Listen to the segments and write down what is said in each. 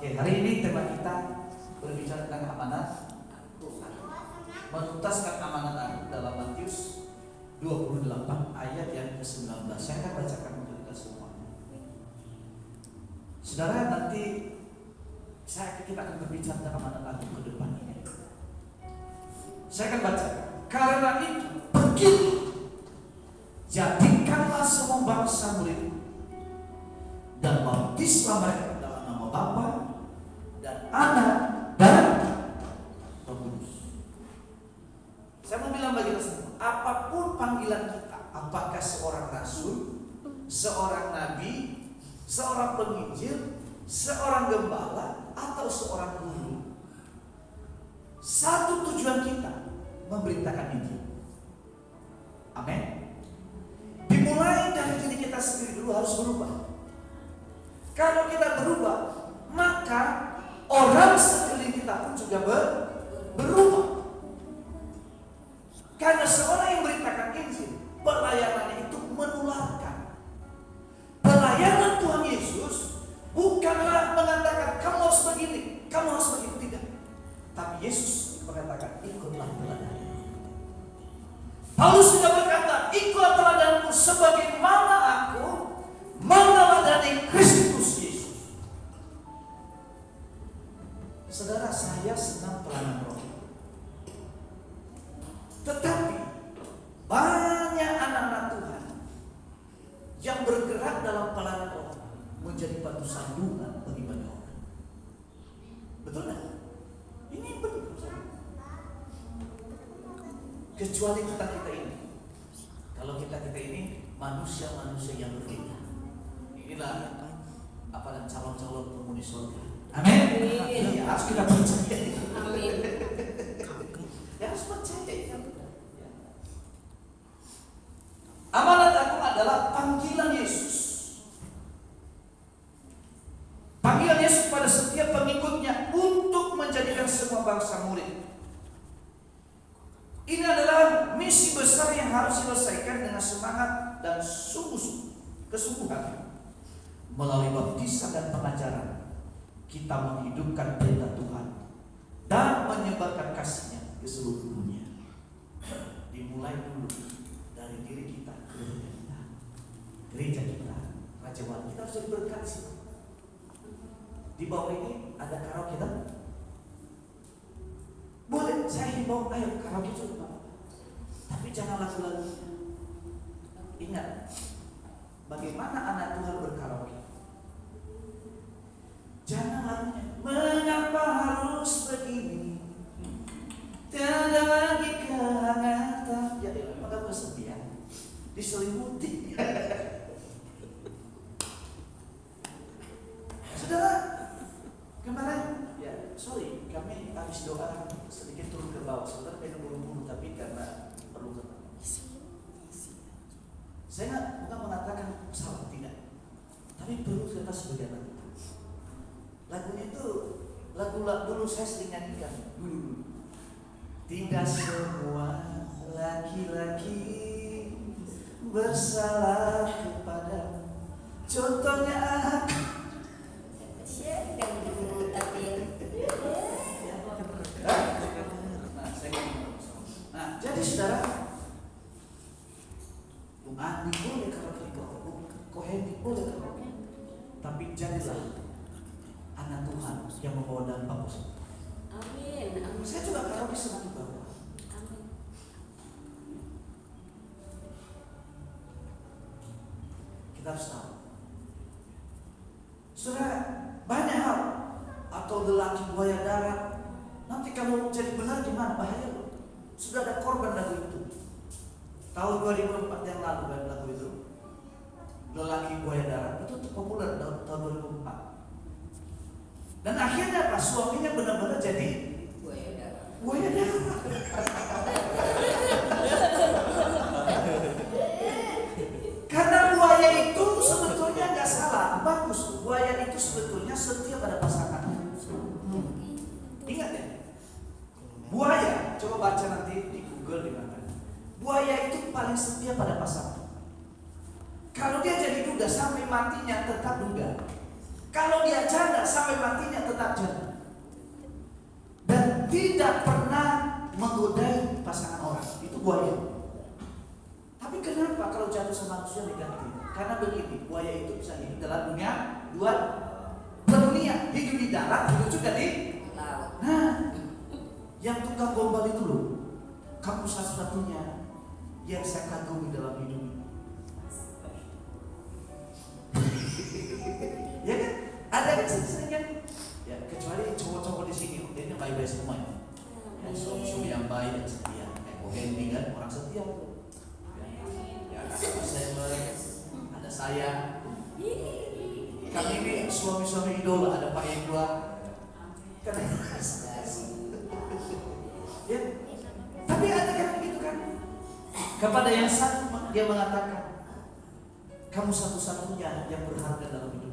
Oke, hari ini tema kita berbicara tentang amanat menuntaskan amanat aku dalam Matius 28 ayat yang ke-19. Saya akan bacakan untuk kita semua. Saudara, nanti kita akan berbicara tentang amanat aku ke depan ini. Saya akan baca. Karena itu, pergilah, jadikanlah semua bangsa murid dan baptislah mereka dalam nama Bapa dan Anak dan Roh Kudus. Saya mau bilang bagi kita semua, apapun panggilan kita, apakah seorang rasul, seorang nabi, seorang penginjil, seorang gembala, atau seorang guru, satu tujuan kita memberitakan Injil. Amin. Dimulai dari diri kita sendiri dulu harus berubah. Kalau kita berubah, maka orang sekeliling kita pun juga berubah. Karena seorang yang memberitakan Injil, pelayanannya itu menularkan. Pelayanan Tuhan Yesus bukanlah mengatakan kamu harus begini, kamu harus begini, tidak. Tapi Yesus mengatakan ikutlah teladanku. Paulus sudah berkata, ikutlah teladanku sebagaimana aku meneladani Kristus Yesus. Saudara, saya senang pelayanan roh. Tetapi banyak anak-anak Tuhan yang bergerak dalam pelayanan roh menjadi batu sandungan bagi banyak orang. Betul tak? Ini betul. Kecuali kita ini. Kalau kita ini manusia-manusia yang berbeda. Inilah calon-calon penghuni surga. Amin. Ya, harus kita percaya. Amin. Ya, harus percaya. Amanat aku adalah panggilan Yesus. Panggilan Yesus pada setiap pengikutnya untuk menjadikan semua bangsa murid. Ini adalah misi besar yang harus diselesaikan dengan semangat dan kesungguhan. Melalui baptisan dan pengajaran, kita menghidupkan perintah Tuhan dan menyebarkan kasih-Nya ke seluruh dunia. Dimulai dulu dari diri kita, gereja kita, Raja Wali. Kita harus jadi berkat sih. Di bawah ini ada karaoke kita. Boleh, saya himbau, ayo karaoke coba. Tapi jangan lagu-lagu. Ingat, bagaimana anak Tuhan berkaraoke? Jangan lagunya, mengapa harus begini? Tiada lagi kehangatan. Ya, maka kesepian, diselimuti. Saudara, kemarin, kami habis doa sedikit turun ke bawah. Saudara pengen buru-buru, tapi karena perlu ketemu. Saya bukan mengatakan salah, tidak. Tapi perlu kita sebagai anak. Lagunya itu lagu dulu saya sering nyanyikan dulu. Tidak semua laki-laki bersalah kepadamu. Contohnya aku. Jadi saudara, Bung Andi boleh karaoke, Bung Kohedi boleh karaoke, tapi jadilah anak Tuhan yang membawa dampak positif. Amin. Saya juga karaoke senang di bawah. Amin. Kita harus tahu, saudara, banyak hal atau lelaki buaya darat. Nanti kalau jadi benar gimana, bahaya loh. Sudah ada korban lagu itu. Tahun 2004 yang lalu kan lagu itu. Lelaki buaya darat itu populer tahun 2004. Dan akhirnya apa? Suaminya benar-benar jadi Buaya darat. Buaya darat. Karena buaya itu sebetulnya nggak salah, bagus. Buaya itu sebetulnya setia pada pasangan. Ingat ya, buaya, coba baca nanti di Google di mana. Buaya itu paling setia pada pasangan. Kalau dia jadi duda sampai matinya tetap duda. Kalau dia janda sampai matinya tetap statusnya diganti. Karena begini, buaya itu bisa hidup dalam dua dunia, hidup di darat, hidup juga di Laut. Nah, yang tukang gombal itu loh, kamu satu-satunya yang saya kagumi dalam hidup ini. Ya kan? Ada kan sering kan? Ya kecuali cowok-cowok di sini, ini baik-baik semua ya. Ya, suami yang baik dan setia. Kayak Gogendi kan, orang setia tuh. Ya, ada saya. Kami ini suami-suami idola, ada Pak Edward. Karena ya, tapi ada kan begitu kan? Kepada yang satu dia mengatakan, kamu satu-satunya yang berharga dalam hidup.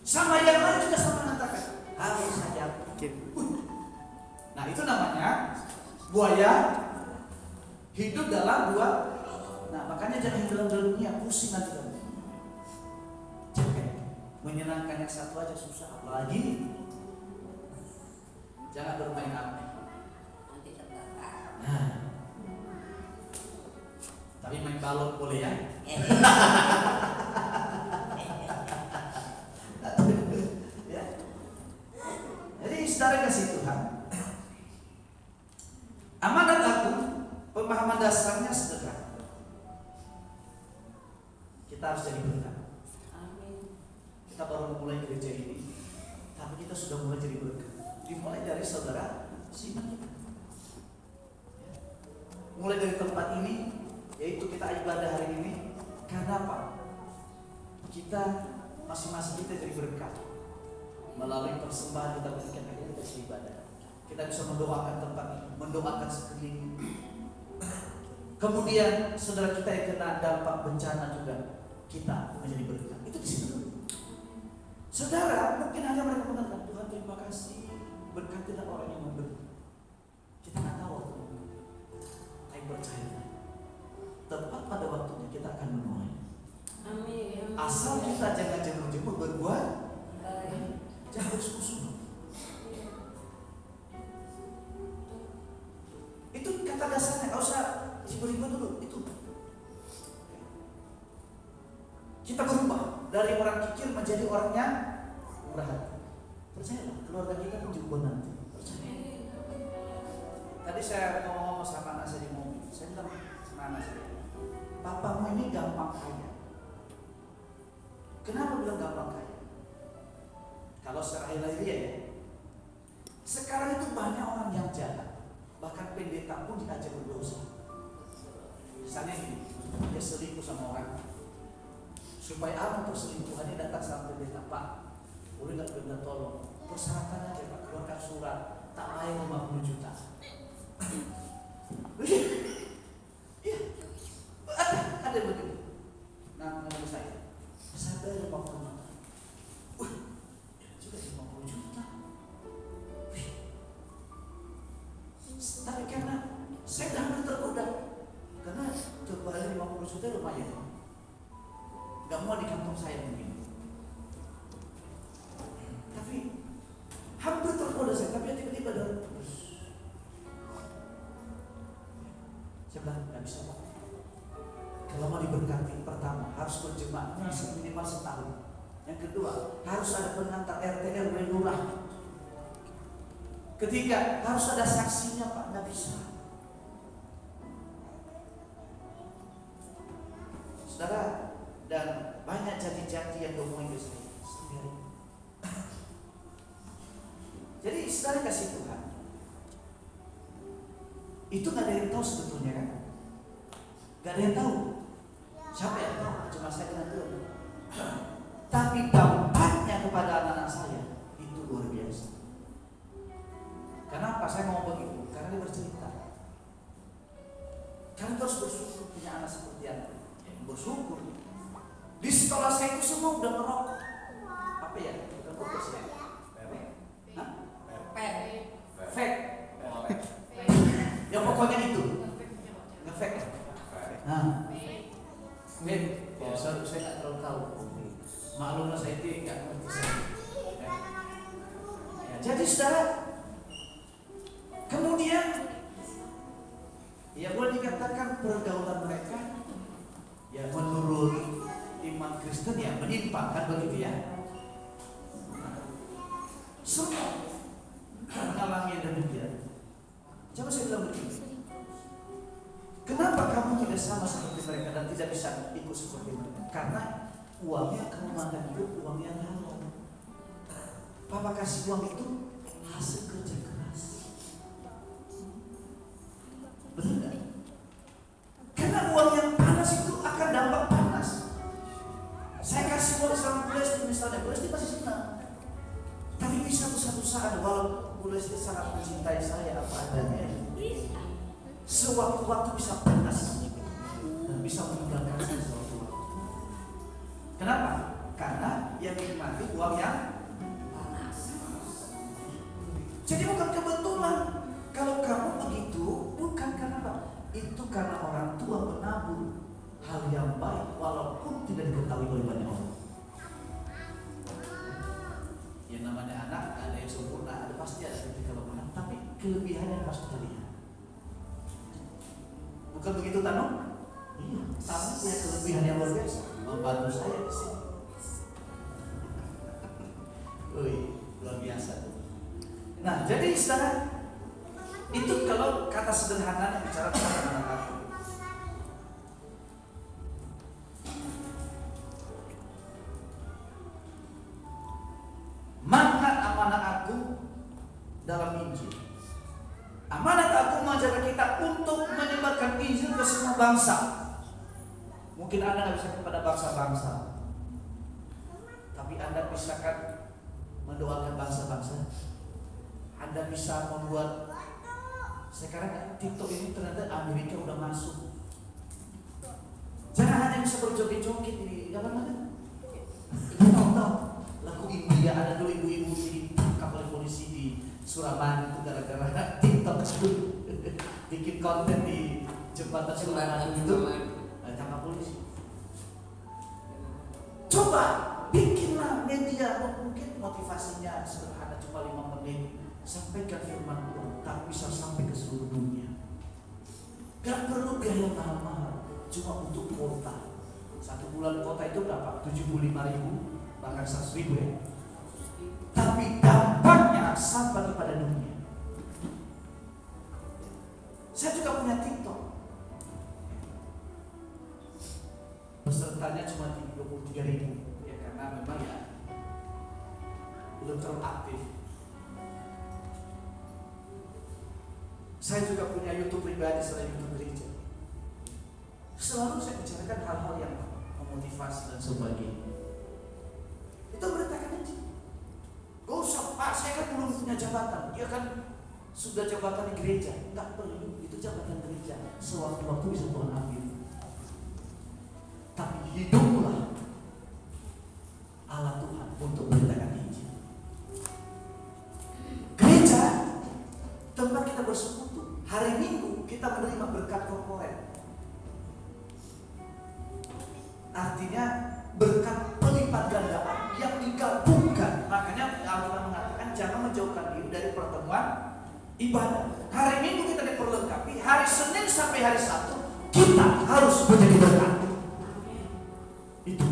Sama yang lain juga sama mengatakan, harus saya bikin. Nah itu namanya buaya hidup dalam dua. Nah makanya jangan hidup dalam dunia, pusing nanti kamu. Capek, menyenangkan yang satu aja susah, apalagi jangan bermain api. Nanti terbakar. Nah, tapi main balon boleh ya? Ya. Jadi saudara kasih Tuhan, amanat aku, pemahaman dasarnya sederhana. Kita harus jadi berkat. Amin. Kita baru mulai gereja ini, tapi kita sudah mulai jadi berkat. Dimulai dari saudara sini. Mulai dari tempat ini, yaitu kita ibadah hari ini. Karena apa? Kita masing-masing kita jadi berkat. Melalui persembahan kita berikan akhirnya kita bisa ibadah. Kita bisa mendoakan tempat ini, mendoakan sekeliling. Kemudian saudara kita yang kena dampak bencana juga kita menjadi berkat. Itu di situ. Saudara mungkin hanya mereka mengatakan Tuhan terima kasih, berkatilah orang yang memberi. Kita nggak tahu waktu itu. Tapi percaya, tepat pada waktunya kita akan menuai. Amin. Asal kita jangan jemur-jemur berbuat, Baik. jangan bersusu. Itu kata dasarnya, nggak usah ribut-ribut dulu. Itu kita berubah dari orang kikir menjadi orang yang murah hati. Percayalah, keluarga kita pun juga nanti. Percaya. Tadi saya ngomong sama anak saya di mobil. Saya bilang sama anak saya, papamu ini gampang kaya. Kenapa bilang gampang kaya? Kalau secara ilmiah ya, sekarang itu banyak orang yang jahat. Bahkan pendeta pun diajak berdosa. Misalnya gini, dia selingkuh sama orang. Supaya apa perselingkuhannya datang sama pendeta, Pak, boleh nggak pendeta tolong? Persyaratan aja Pak, keluarkan surat, tak lain 50 juta. Iya, ada begini. Nah, ngomong saya bayar 50 juta. Wih, juga 50 juta. Wih. Tapi karena saya udah hampir tergoda, karena bayar 50 juta lumayan. Gak mau di kampung saya mungkin. Tapi hampir tergoda saya, tapi tiba-tiba ada saya bilang, gak bisa Pak. Kalau mau diberkati, pertama harus berjemaah minimal setahun. Yang kedua, harus ada pengantar RT RW lurah. Ketiga, harus ada saksinya Pak, gak bisa. Saudara, dan banyak jati-jati yang ngomongin ke saya sendiri. Jadi saudara kasih Tuhan, itu gak ada yang tahu sebetulnya kan? Gak ada yang tahu. Siapa yang tahu? Cuma saya dengan Tuhan. Tapi dampaknya kepada anak-anak saya itu luar biasa. Kenapa saya ngomong begitu? Karena dia bercerita. Karena terus bersyukur punya anak seperti aku. Bersyukur. Di sekolah saya itu semua udah ngerokok. Apa ya? Bukan rokok sih. Hah? Fake. Ya pokoknya itu. Ngefake. Nah. Fake. Ya, saya nggak terlalu tahu. Maklumlah saya itu nggak ngerti saya. Ya, jadi saudara, kemudian ya boleh dikatakan pergaulan mereka ya menurut Kristen ya menimpa, kan begitu ya. Semua mengalami demikian. Coba saya bilang begini, kenapa kamu tidak sama seperti mereka dan tidak bisa ikut seperti mereka? Karena uangnya kamu makan itu uang yang halal. Papa kasih uang itu hasil kerja keras. Betul nggak? Karena uang yang panas itu akan dampak panas. Saya kasih uang sama Bu Lesti misalnya, Bu Lesti pasti senang. Tapi di satu saat, walau Bu Lesti sangat mencintai saya apa adanya, sewaktu-waktu bisa panas dan bisa meninggalkan saya sewaktu-waktu. Kenapa? Karena yang dinikmati uang yang panas. Jadi bukan kebetulan kalau kamu begitu, bukan karena apa? Itu karena orang tua menabur hal yang baik walaupun tidak diketahui oleh banyak orang. Yang namanya anak ada yang sempurna, ada pasti ada titik kelemahan, tapi kelebihannya harus terlihat. Bukan begitu Tano? Iya, Tano punya kelebihan yang luar biasa, membantu saya di sini. Wih, luar biasa tuh. Nah, jadi saudara, itu kalau kata sederhana bicara tentang anak aku. Manhat amanah aku dalam Injil. Amanat aku mengajar kita untuk menyebarkan Injil ke semua bangsa. Mungkin Anda nggak bisa kepada bangsa-bangsa, tapi Anda bisakah mendoakan bangsa-bangsa? Anda bisa membuat. Sekarang TikTok ini ternyata Amerika udah masuk. Jangan hanya bisa berjoget-joget di mana-mana. Tahu lagu India, ada dulu ibu-ibu ditangkap oleh polisi di Surabaya itu gara-gara TikTok itu bikin konten di jembatan Surabaya itu, tangkap polisi. Coba bikinlah media, mungkin motivasinya sederhana cuma 5 menit, sampaikan firman Tuhan, tak bisa sampai ke seluruh dunia. Gak perlu gaya mahal-mahal, cuma untuk kota. 1 bulan kota itu berapa? 75.000, bahkan 100.000 ya. Tapi dampaknya sampai kepada dunia. Saya juga punya TikTok. Pesertanya cuma 23.000 ya, karena memang ya belum terlalu aktif. Saya juga punya YouTube pribadi selain YouTube gereja. Selalu saya bicarakan hal-hal yang memotivasi dan sebagainya. Itu beritakan aja. Gak usah, Pak, saya kan belum punya jabatan. Dia kan sudah jabatan di gereja. Enggak perlu, itu jabatan gereja. Sewaktu-waktu bisa Tuhan ambil. Tapi hiduplah Allah Tuhan untuk beritakan Injil. Gereja tempat kita bersekutu. Hari Minggu kita menerima berkat korporat. Artinya berkat pelipat gandaan yang digabungkan. Makanya Alkitab mengatakan jangan menjauhkan diri dari pertemuan ibadah. Hari Minggu kita diperlengkapi, hari Senin sampai hari Sabtu kita harus menjadi berkat. Itu.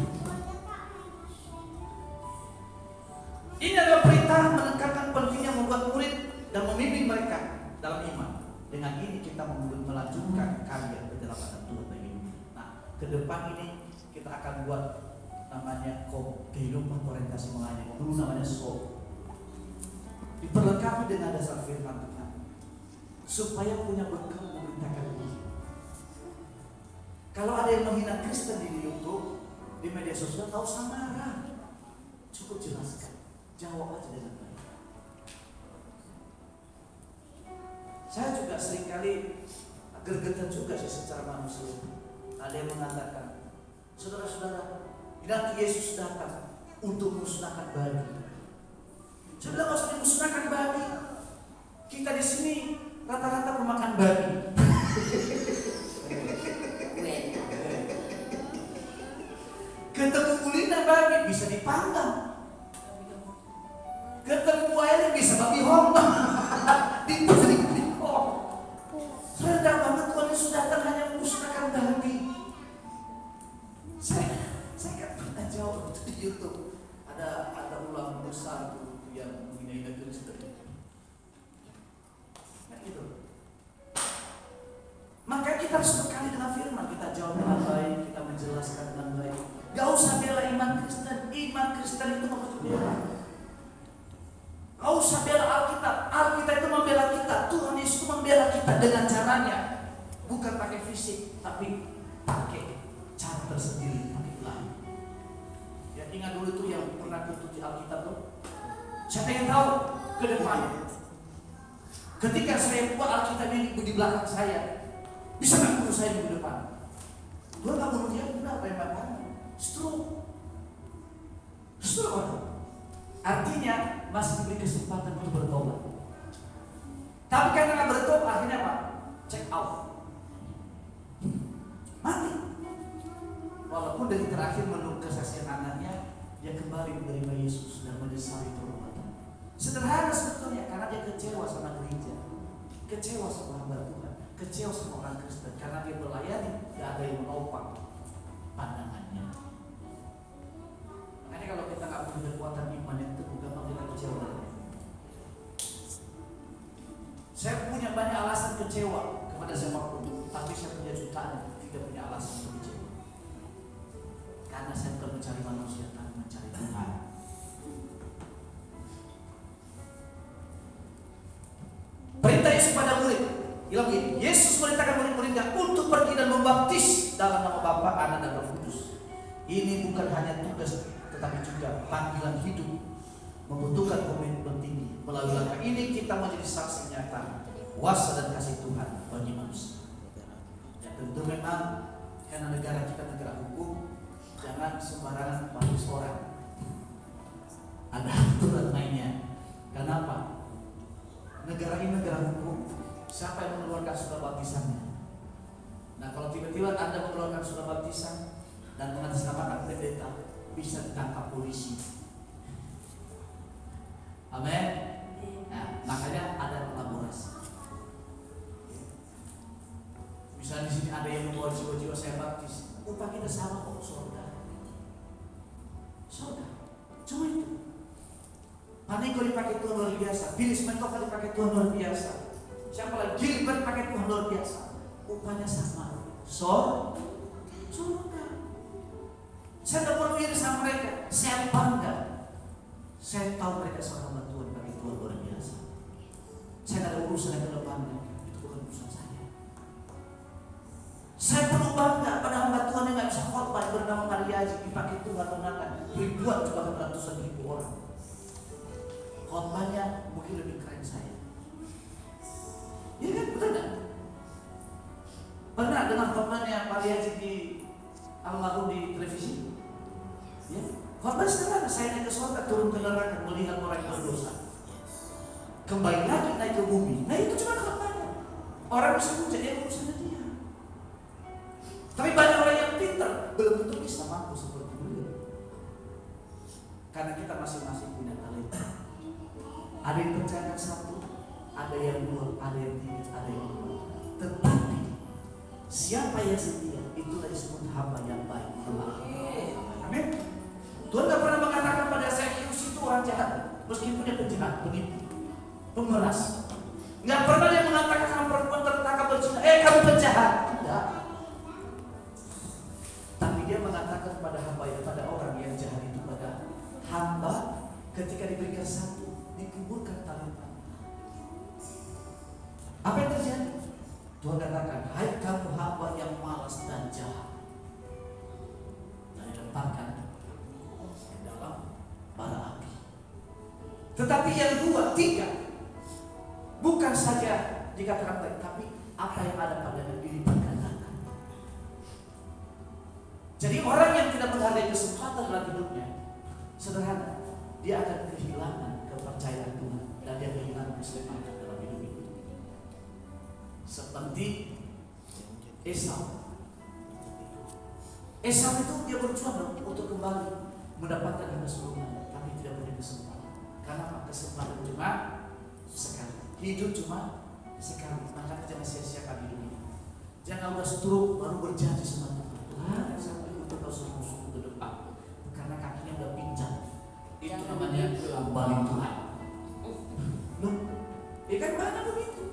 Ini adalah perintah menekankan pentingnya membuat murid dan membimbing mereka dalam iman. Dengan ini kita melanjutkan karya penjelasan Tuhan bagi ini. Nah, ke depan ini kita akan buat namanya kehidupan orientasi melayani. Dulu namanya SOP. Diperlengkapi dengan dasar firman Tuhan, supaya punya bekal memberitakan Injil. Kalau ada yang menghina Kristen di YouTube, di media sosial, tahu samara. Cukup jelaskan, jawab aja dengan baik. Saya juga seringkali gergetan juga sih secara manusia. Ada yang mengatakan, saudara-saudara, nanti Yesus datang untuk musnahkan babi. Saya bilang nggak usah dimusnahkan babi. Kita di sini rata-rata pemakan babi. Ketemu kuliner babi bisa dipanggang. Ketemu buaya bisa babi honda. Diberi. Rendah banget Tuhan Yesus datang hanya memusnahkan babi. Saya kan pernah jawab kita harus bekali dengan firman. Kita jawab dengan baik, kita menjelaskan dengan baik. Gak usah bela iman Kristen. Iman Kristen itu harus dibela. Gak usah bela Alkitab. Alkitab itu membela kita. Tuhan Yesus itu membela kita dengan caranya. Bukan pakai fisik, tapi pakai cara tersendiri, pakai lain. Ya, ingat dulu itu yang pernah tutup di Alkitab tuh. Siapa yang tahu ke depan? Ketika saya buat Alkitab ini di belakang saya, bisa nggak bunuh saya di depan? Gue nggak bunuh dia, kenapa yang makan? Stroke. Artinya masih diberi kesempatan untuk bertobat. Tapi karena nggak bertobat, akhirnya apa? Check out. Mati. Walaupun dari terakhir menurut kesaksian anaknya, dia kembali menerima Yesus dan menyesali perbuatan. Sederhana sebetulnya, karena dia kecewa sama gereja, kecewa sama hamba Tuhan, kecewa sama orang Kristen, karena dia melayani, tidak ada yang menopang pandangannya. Makanya kalau kita nggak punya kekuatan iman yang teguh, gampang kita kecewa. Saya punya banyak alasan kecewa kepada siapapun, tapi saya punya jutaan tidak punya alasan untuk kecewa. Karena saya bukan mencari manusia, tapi mencari Tuhan. Perintah Yesus pada murid, bilang begini, Yesus merintahkan murid-muridnya untuk pergi dan membaptis dalam nama Bapa, Anak dan Roh Kudus. Ini bukan hanya tugas, tetapi juga panggilan hidup, membutuhkan komitmen tinggi. Melalui langkah ini kita menjadi saksi nyata kuasa dan kasih Tuhan bagi manusia. Ya, tentu memang karena negara kita negara hukum, jangan sembarangan baptis orang. Ada aturan mainnya. Kenapa? Negara ini negara hukum. Siapa yang mengeluarkan surat baptisannya? Nah, kalau tiba-tiba Anda mengeluarkan surat baptisan dan mengatasnamakan pendeta, bisa ditangkap polisi. Amin. Nah, makanya ada kolaborasi. Misalnya di sini ada yang membawa jiwa-jiwa saya baptis, upah kita sama kok, saudara. Cuma itu. Paniko dipakai Tuhan luar biasa, Bilis Mentoka dipakai Tuhan luar biasa. Siapa lagi? Gilbert dipakai Tuhan luar biasa. Upahnya sama. Surga. Saya tidak perlu iri sama mereka. Saya bangga. Saya tahu mereka sahabat Tuhan bagi Tuhan luar biasa. Saya tidak ada urusan yang kedepannya. Itu bukan urusan saya. Saya perlu bangga pada hamba Tuhan yang tidak bisa khotbah bernama Mariaji dipakai Tuhan menangkan ribuan bahkan ratusan ribu orang. Khotbahnya mungkin lebih keren saya. Ya kan, betul kan? Pernah dengar khotbahnya Mariaji di almarhum di televisi? Ya, khotbah sederhana, saya naik ke surga turun ke neraka melihat orang yang berdosa. Kembali lagi naik ke bumi. Nah itu cuma khotbahnya. Orang bisa menjadi urusannya dia. Tapi banyak orang yang pintar belum tentu bisa mampu seperti beliau. Karena kita masing-masing punya talenta. Ada yang percayakan satu, ada yang dua, ada yang tiga, ada yang lima. Tetapi siapa yang setia, itulah disebut hamba yang baik. Amin. Tuhan tidak pernah mengatakan pada saya itu orang jahat, meskipun dia penjahat, penipu, pemeras. Nggak pernah dia mengatakan sama perempuan tertangkap berzina, kamu penjahat. Tidak. Tapi dia mengatakan pada hamba, pada orang yang jahat itu, pada hamba ketika diberikan satu, dikuburkan talenta. Apa yang terjadi? Tuhan katakan, hai kamu hamba yang malas dan jahat, dan dilemparkan ke dalam bara api. Tetapi yang dua, tiga, bukan saja dikatakan baik, tapi apa yang ada padanya dilipat gandakan. Jadi orang yang tidak menghargai kesempatan dalam hidupnya, sederhana, dia akan kehilangan kepercayaan Tuhan dan dia kehilangan keselamatan dalam hidup itu. Seperti Esau. Esau itu dia berjuang untuk kembali mendapatkan harta surga, tapi tidak punya kesempatan. Karena kesempatan cuma sekali, hidup cuma sekali. Makanya jangan sia-siakan hidup ini. Jangan udah stroke baru berjanji sama Tuhan. Tuhan sampai untuk kau sungguh-sungguh ke depan, karena kakinya udah pincang. Itu namanya kembali Tuhan. Loh, kan banyak begitu.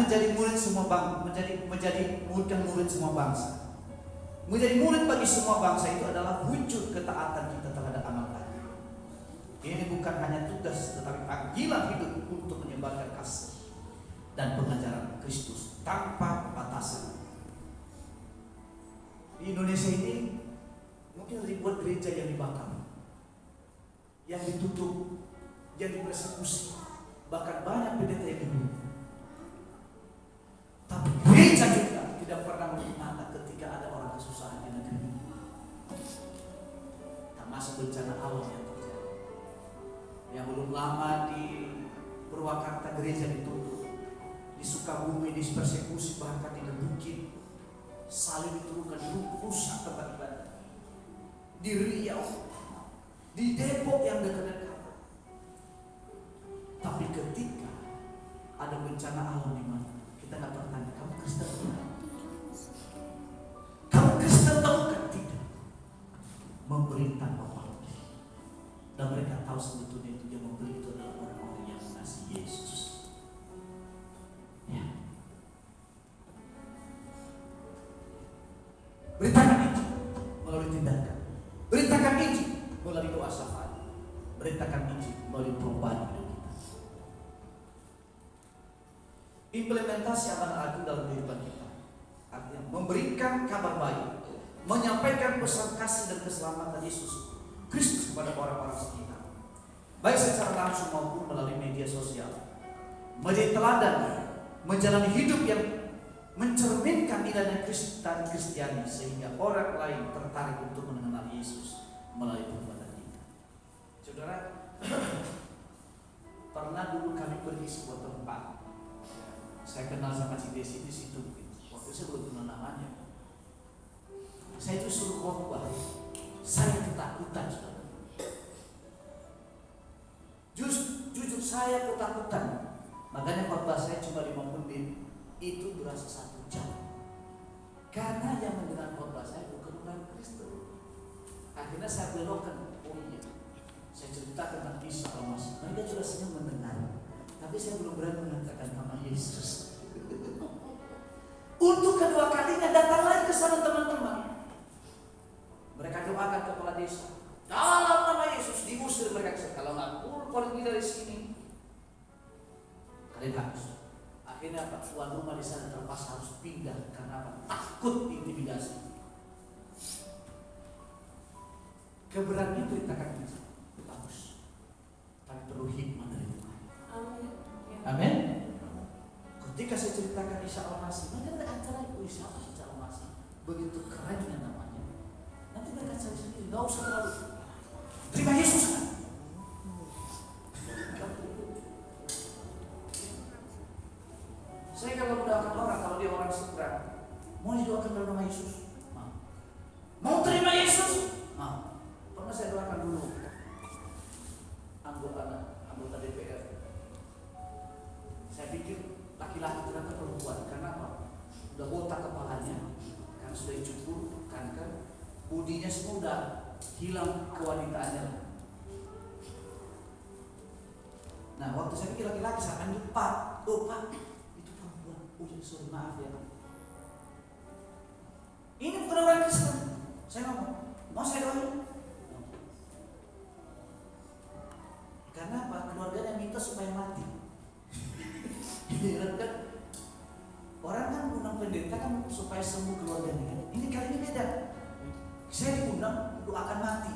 menjadi murid semua menjadi murid semua bangsa. Menjadi murid bagi semua bangsa itu adalah wujud ketaatan kita terhadap amal baik. Ini bukan hanya tugas tetapi panggilan hidup untuk menyebarkan kasih dan pengajaran Kristus tanpa batasan. Di Indonesia ini mungkin ribuan gereja yang dibakar, yang ditutup, yang dipersekusi, bahkan banyak pendeta yang dibunuh. Tapi gereja juga tidak pernah mengingat ketika ada orang kesusahan di negeri ini. Termasuk bencana alam yang terjadi. Yang belum lama di Purwakarta gereja ditutup, di Sukabumi dipersekusi, bahkan digebukin, salib diturunkan, rusak tempat ibadah. Di Riau, di Depok yang dekat-dekat. Tapi ketika ada bencana alam di mana kita nggak bertanya, kamu Kristen bukan? Kamu Kristen tahu kan? Tidak. Memberi tanpa pamrih. Dan mereka tahu sebetulnya itu yang memberi itu adalah orang-orang yang mengasihi Yesus. Ya. Beritakan Injil melalui tindakan. Beritakan Injil melalui doa syafaat. Beritakan Injil melalui perubahan hidup kita. Implementasi amanah agung dalam kehidupan kita artinya memberikan kabar baik, menyampaikan pesan kasih dan keselamatan Yesus Kristus kepada orang-orang sekitar, baik secara langsung maupun melalui media sosial. Menjadi teladan, menjalani hidup yang mencerminkan nilai Kristiani sehingga orang lain tertarik untuk mengenal Yesus melalui perbuatan kita. Saudara, pernah dulu kami pergi sebuah tempat. Saya kenal sama si Desi di situ. Waktu saya belum kenal namanya. Saya itu suruh khotbah. Saya ketakutan, saudara. Jujur saya ketakutan. Makanya khotbah saya cuma 5 menit. Itu berasa 1 jam. Karena yang mendengar khotbah saya bukan orang Kristen. Akhirnya saya belokkan. Oh iya, saya ceritakan tentang Isa Almasih. Mereka juga senyum mendengar. Tapi saya belum berani mengatakan nama Yesus. Untuk kedua kalinya datang lagi ke sana teman-teman. Mereka doakan kepala desa. Dalam nama Yesus diusir mereka. Kalau nggak pergi dari sini, kalian harus. Akhirnya Pak tuan rumah di sana terpaksa harus pindah karena apa? Takut intimidasi. Keberanian perintahkan itu bagus, tapi perlu hikmah dari Tuhan. Amin. Amin. Ketika saya ceritakan Isa Almasih, mereka ada acara itu Isa Almasih, begitu kerennya namanya. Nanti mereka cari sendiri, nggak usah terlalu terima Yesus kan? Saya kalau mendoakan orang, kalau dia orang seberang, mau didoakan dalam nama Yesus, mau terima Yesus, pernah saya doakan dulu anggota DPR. Saya pikir laki-laki ternyata perempuan, karena apa? Udah botak kepalanya, kan sudah dicukur, kanker, budinya semua udah hilang kewanitaannya. Nah, waktu saya pikir laki-laki, saya akan lupa, Pak, itu perempuan. Oh ya, sorry, maaf ya. Ini bukan orang Kristen. Saya ngomong, mau saya doain? Karena apa? Keluarganya minta supaya mati. Kan orang kan undang pendeta kan supaya sembuh keluarganya. Ini kali ini beda. Saya diundang doakan mati.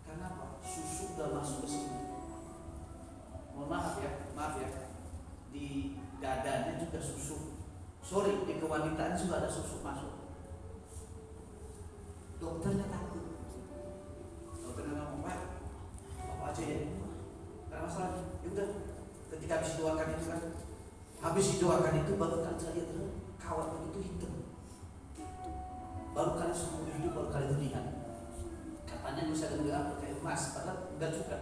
Karena apa? Susu udah masuk ke sini. Mohon maaf ya. Di dadanya juga susu. Sorry, di kewanitaan juga ada susu masuk. Dokternya takut. Dokternya ngomong, Pak, apa aja ya? Karena masalah, ya udah. Ketika habis doakan itu kan, baru kali saya lihat kawat itu hitam. Baru kali seumur hidup baru kali itu lihat. Katanya bisa dengar kayak emas, padahal enggak juga.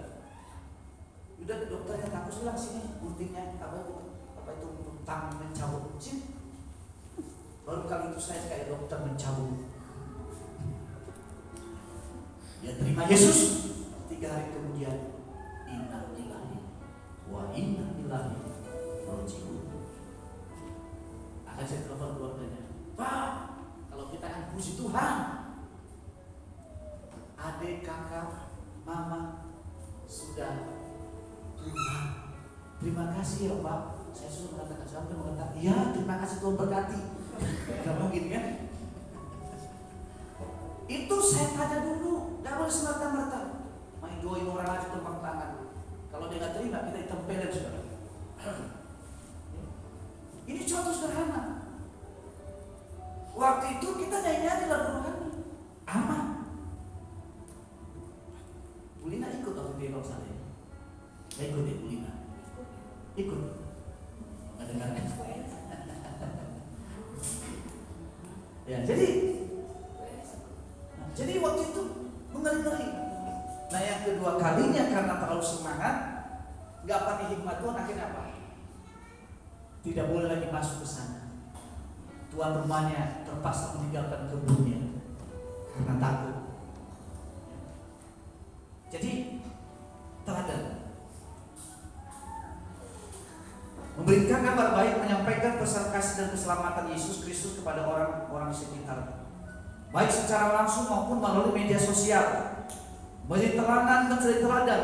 Udah dokternya takut bilang sini guntingnya apa itu tang mencabut cip. Baru kali itu saya kayak dokter mencabut. Ya terima Yesus. 3 hari kemudian inna lillahi wa wa inna ilaihi raji'un. Akan saya telepon keluarganya, Pak, kalau kita akan puji Tuhan, adik, kakak, mama sudah Tuhan. Terima kasih ya Pak. Saya suruh mengatakan, saya mengatakan, iya terima kasih Tuhan berkati. Gak mungkin kan? Itu saya tanya dulu, gak boleh semata-mata main doain orang aja tepang tangan. Kalau dia gak terima, kita ditempelin saudara. Ini contoh sederhana. Waktu itu kita nyanyi lagu rohani, aman. Bulina ikut waktu dia kalau saya. Saya ikut ya Bulina. Ikut. Nggak dengar kan? Ya, jadi waktu itu mengeri-ngeri. Nah yang kedua kalinya karena terlalu semangat, nggak pakai hikmat Tuhan, akhirnya apa? Tidak boleh lagi masuk ke sana. Tuan rumahnya terpaksa meninggalkan kebunnya karena takut. Jadi teladan memberikan kabar baik, menyampaikan pesan kasih dan keselamatan Yesus Kristus kepada orang-orang di sekitar, baik secara langsung maupun melalui media sosial. Menjadi teladan,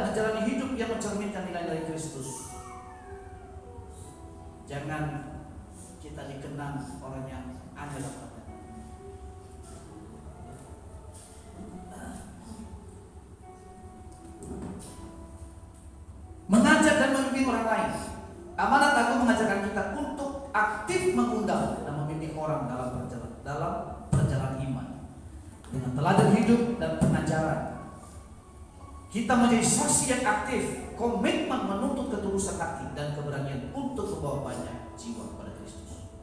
menjalani hidup yang mencerminkan nilai-nilai Kristus. Jangan kita dikenang orang yang ada dalam hati. Mengajak dan membimbing orang lain. Amanat Agung mengajarkan kita untuk aktif mengundang dan membimbing orang dalam perjalanan iman dengan teladan hidup dan pengajaran. Kita menjadi saksi yang aktif, komitmen menuntut ketulusan hati dan keberanian untuk membawa banyak jiwa kepada Kristus.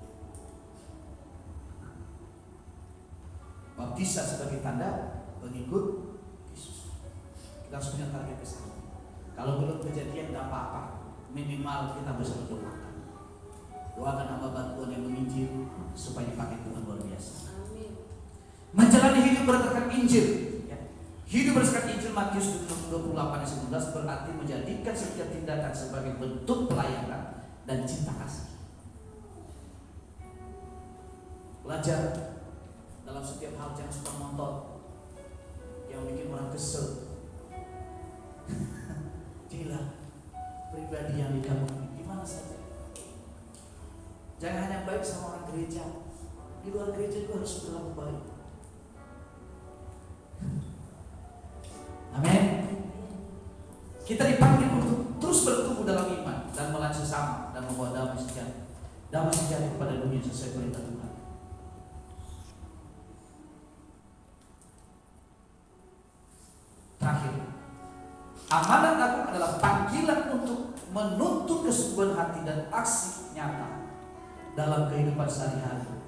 Baptisan sebagai tanda pengikut Yesus. Kita harus punya target ke sana. Kalau belum kejadian tidak apa-apa, minimal kita bisa berdoakan. Doakan hamba bantuan yang menginjil supaya dipakai Tuhan luar biasa. Amin. Menjalani hidup berdasarkan Injil. Hidup berdasarkan Injil Matius 28:19 berarti menjadikan setiap tindakan sebagai bentuk pelayanan dan cinta kasih. Belajar dalam setiap hal, jangan suka nonton yang bikin orang kesel. Gila, pribadi yang di kamu gimana saja. Jangan hanya baik sama orang gereja, di luar gereja juga harus berlaku baik. Amin. Kita dipanggil untuk terus bertumbuh dalam iman dan melayani sesama dan membawa damai sejahtera kepada dunia sesuai perintah Tuhan. Terakhir, amanat Agung adalah panggilan untuk menuntut kesungguhan hati dan aksi nyata dalam kehidupan sehari-hari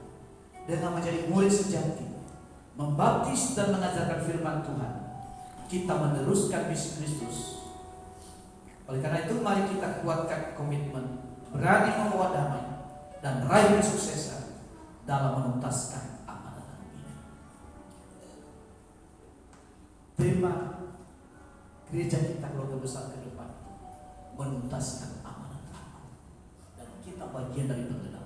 dengan menjadi murid sejati, membaptis dan mengajarkan firman Tuhan. Kita meneruskan misi Kristus. Oleh karena itu, mari kita kuatkan komitmen, berani membawa damai dan raih kesuksesan dalam menuntaskan amanat ini. Tema gereja kita keluarga besar ke depan menuntaskan amanat Agung, dan kita bagian dari penggenapan.